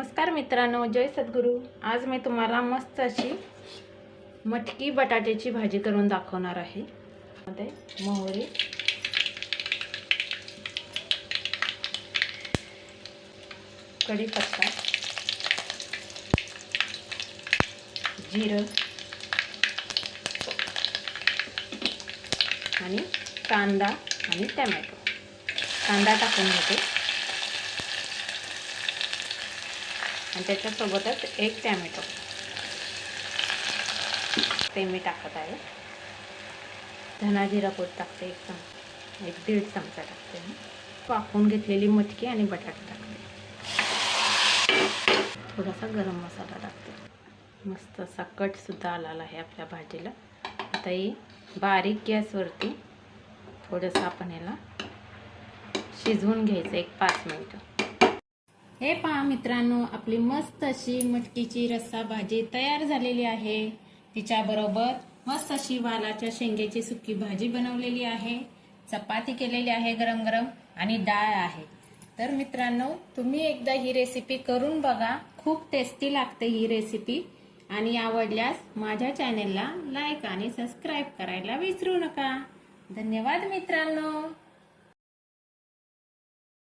नमस्कार मित्रांनो, जय सद्गुरू। आज मी तुम्हाला मस्त अशी मटकी बटाट्याची भाजी करून दाखवणार आहे। मध्ये मोहरी, कढीपत्ता, जिरं आणि कांदा आणि टोमॅटो। कांदा टाकून घेते आणि त्याच्यासोबतच एक टोमॅटो ते मी टाकत आहे। धना जिरा पूड टाकते, एक दीड चमचा टाकते। वाफवून घेतलेली मटकी आणि बटाटे टाकते। थोडासा गरम मसाला टाकते। मस्त असा कट सुद्धा आलेला आहे आपल्या भाजीला। आता ही बारीक गॅसवरती थोडंसं आपण याला शिजवून घ्यायचं 1-5 मिनिटं। हे पहा मित्रांनो, आपली मस्त अशी मटकीची रस्सा भाजी तयार झालेली आहे। तिच्याबरोबर मस्त अशी वालाच्या शेंग्याची सुकी भाजी बनवलेली आहे, चपाती केलेली आहे गरम गरम आणि डाळ आहे। तर मित्रांनो, तुम्ही एकदा ही रेसिपी करून बघा, खूप टेस्टी लागते ही रेसिपी। आणि आवडल्यास माझ्या चॅनेलला लाईक आणि सबस्क्राईब करायला विसरू नका। धन्यवाद मित्रांनो।